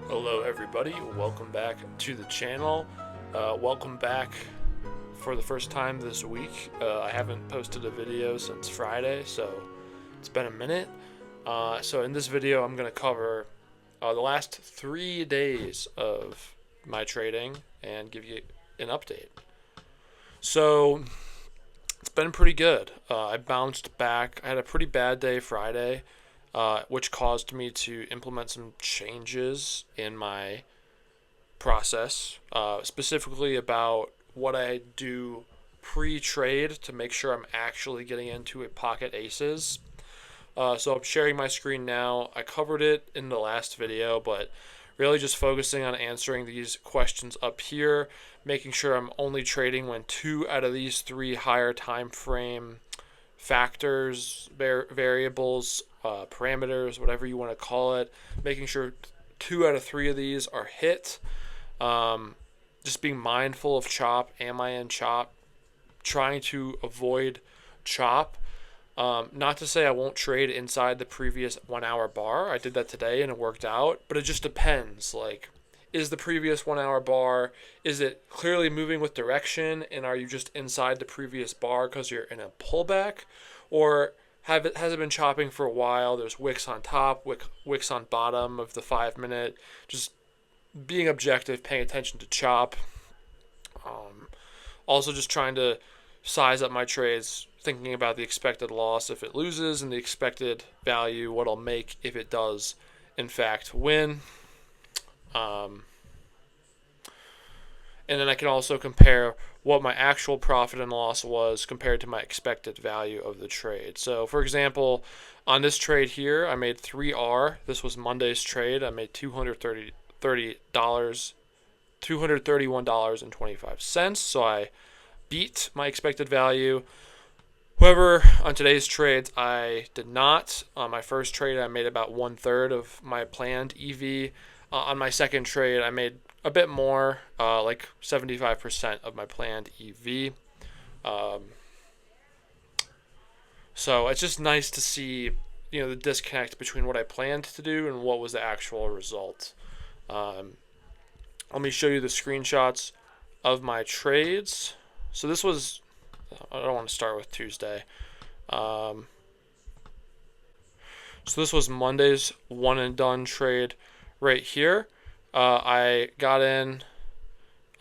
Hello everybody, welcome back to the channel. Welcome back for the first time this week. I haven't posted a video since Friday, so it's been a minute. So in this video I'm going to cover the last 3 days of my trading and give you an update. So it's been pretty good. I bounced back. I had a pretty bad day Friday, which caused me to implement some changes in my process, specifically about what I do pre-trade to make sure I'm actually getting into a pocket aces. So I'm sharing my screen now. I covered it in the last video, but really just focusing on answering these questions up here, making sure I'm only trading when 2 out of these 3 higher time frame factors, variables, parameters, whatever you want to call it, making sure 2 out of 3 of these are hit. Just being mindful of chop. Am I in chop? Trying to avoid chop. Not to say I won't trade inside the previous 1 hour bar. I did that today and it worked out, but it just depends. Like, is the previous 1 hour bar, is it clearly moving with direction, and are you just inside the previous bar because you're in a pullback? Or has it been chopping for a while? There's wicks on top, wicks on bottom of the 5 minute. Just being objective, paying attention to chop. Also just trying to size up my trades, thinking about the expected loss if it loses and the expected value, what I'll make if it does in fact win. And then I can also compare what my actual profit and loss was compared to my expected value of the trade. So for example, on this trade here, I made 3R. This was Monday's trade. I made $231.25. So I beat my expected value. However, on today's trades, I did not. On my first trade, I made about 1/3 of my planned EV. On my second trade, I made a bit more, like 75% of my planned EV. So it's just nice to see, the disconnect between what I planned to do and what was the actual result. Let me show you the screenshots of my trades. So this was, I don't want to start with Tuesday. So this was Monday's one and done trade right here. I got in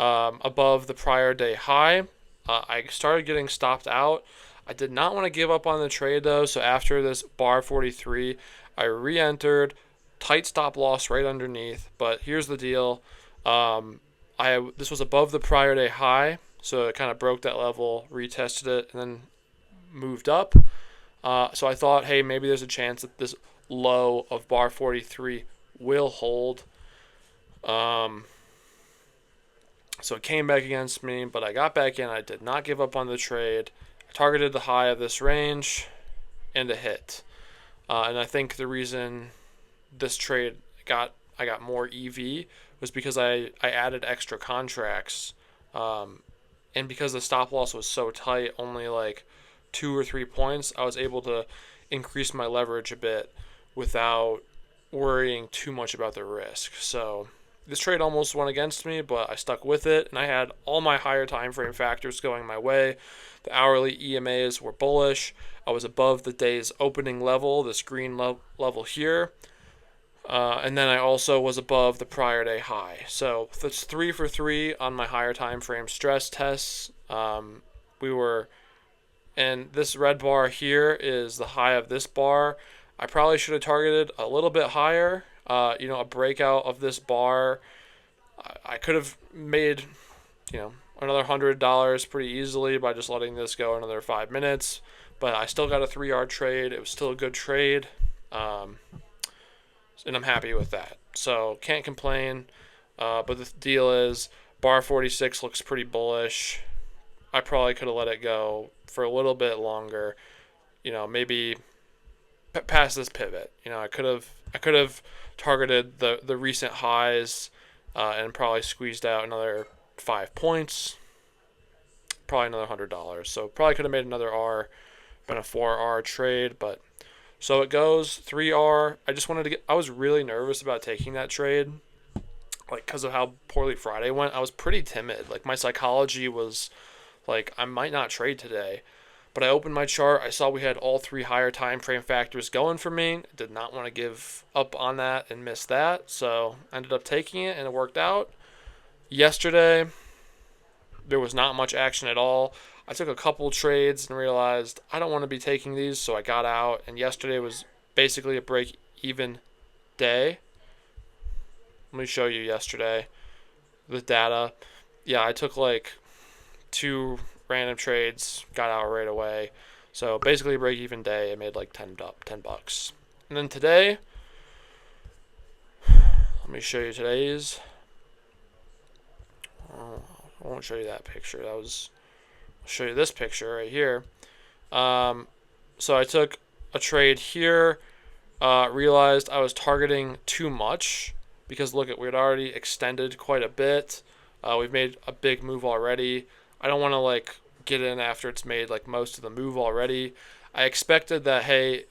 above the prior day high. I started getting stopped out. I did not want to give up on the trade though, so after this bar 43, I re-entered, tight stop loss right underneath. But here's the deal: this was above the prior day high, so it kind of broke that level, retested it, and then moved up. So I thought, hey, maybe there's a chance that this low of bar 43 will hold. So it came back against me, but I got back in. I did not give up on the trade. I targeted the high of this range and a hit. And I think the reason this trade I got more EV was because I added extra contracts. And because the stop loss was so tight, only like 2 or 3 points, I was able to increase my leverage a bit without worrying too much about the risk. So this trade almost went against me, but I stuck with it, and I had all my higher time frame factors going my way. The hourly EMAs were bullish. I was above the day's opening level, this green level here. And then I also was above the prior day high. So that's 3 for 3 on my higher time frame stress tests. And this red bar here is the high of this bar. I probably should have targeted a little bit higher. A breakout of this bar, I could have made, another $100 pretty easily by just letting this go another 5 minutes. But I still got a 3R trade. It was still a good trade. And I'm happy with that. So can't complain. But the deal is, bar 46 looks pretty bullish. I probably could have let it go for a little bit longer. Maybe past this pivot. I could have targeted the recent highs and probably squeezed out another 5 points. Probably another $100. So probably could have made another R, been a 4R trade, but. So it goes 3R. I just wanted to I was really nervous about taking that trade like because of how poorly Friday went, I was pretty timid. Like my psychology was like I might not trade today. But I opened my chart. I saw we had all three higher time frame factors going for me. I did not want to give up on that and miss that. So I ended up taking it and it worked out. Yesterday, there was not much action at all. I took a couple trades and realized I don't want to be taking these, so I got out. And yesterday was basically a break even day. Let me show you yesterday the data. Yeah, I took like 2 random trades, got out right away. So basically break even day, I made like 10 bucks. And then today, let me show you today's. Oh, I won't show you that picture. I'll show you this picture right here. So I took a trade here, realized I was targeting too much because look at, we had already extended quite a bit. We've made a big move already. I don't want to like get in after it's made like most of the move already. I expected that, hey,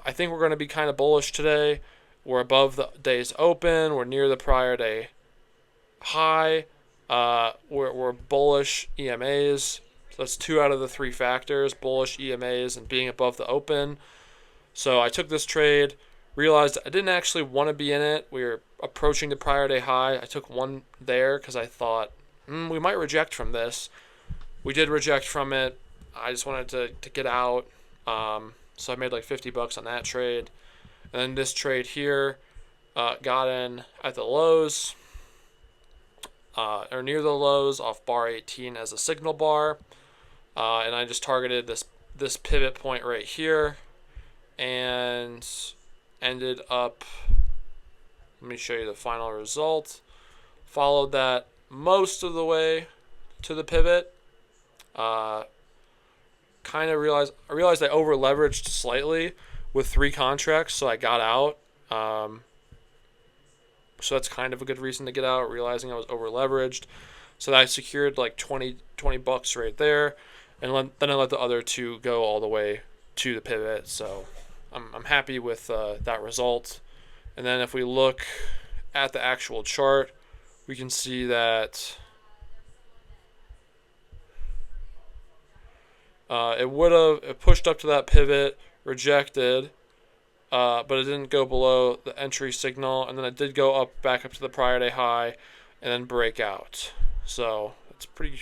I think we're going to be kind of bullish today. We're above the day's open. We're near the prior day high. We're bullish EMAs. So that's 2 out of the 3 factors, bullish EMAs and being above the open. So I took this trade, realized I didn't actually want to be in it. We were approaching the prior day high. I took one there because I thought, we might reject from this. We did reject from it. I just wanted to get out. So I made like 50 bucks on that trade. And then this trade here, got in at the lows, or near the lows off bar 18 as a signal bar. And I just targeted this pivot point right here and ended up, let me show you the final result. Followed that most of the way to the pivot. I realized I over leveraged slightly with 3 contracts, so I got out. So that's kind of a good reason to get out, realizing I was over leveraged. So I secured like 20 bucks right there, and then I let the other 2 go all the way to the pivot. So I'm happy with that result. And then if we look at the actual chart, we can see that it pushed up to that pivot, rejected, but it didn't go below the entry signal, and then it did go back up to the prior day high, and then break out. So it's pretty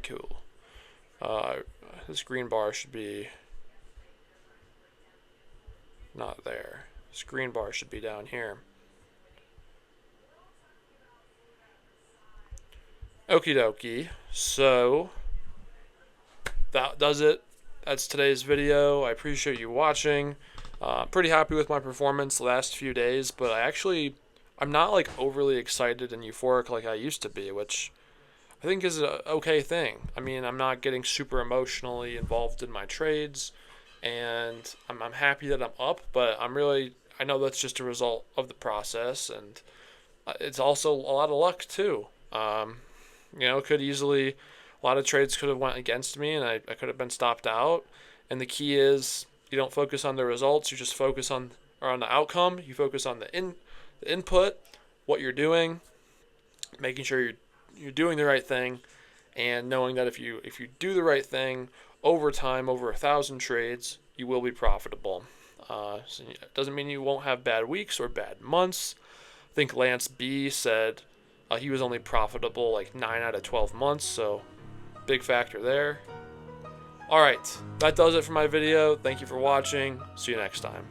cool. This green bar should be not there. This green bar should be down here. Okie dokie. So that does it. That's today's video. I appreciate you watching. Pretty happy with my performance the last few days, but I'm not like overly excited and euphoric like I used to be, which I think is an okay thing. I mean, I'm not getting super emotionally involved in my trades, and I'm happy that I'm up, but I know that's just a result of the process, and it's also a lot of luck too. A lot of trades could have went against me, and I could have been stopped out. And the key is you don't focus on the results. You just focus on the outcome. You focus on the input, what you're doing, making sure you're doing the right thing, and knowing that if you do the right thing over time, over 1,000 trades, you will be profitable. So it doesn't mean you won't have bad weeks or bad months. I think Lance B said he was only profitable like 9 out of 12 months, so big factor there. Alright, that does it for my video. Thank you for watching. See you next time.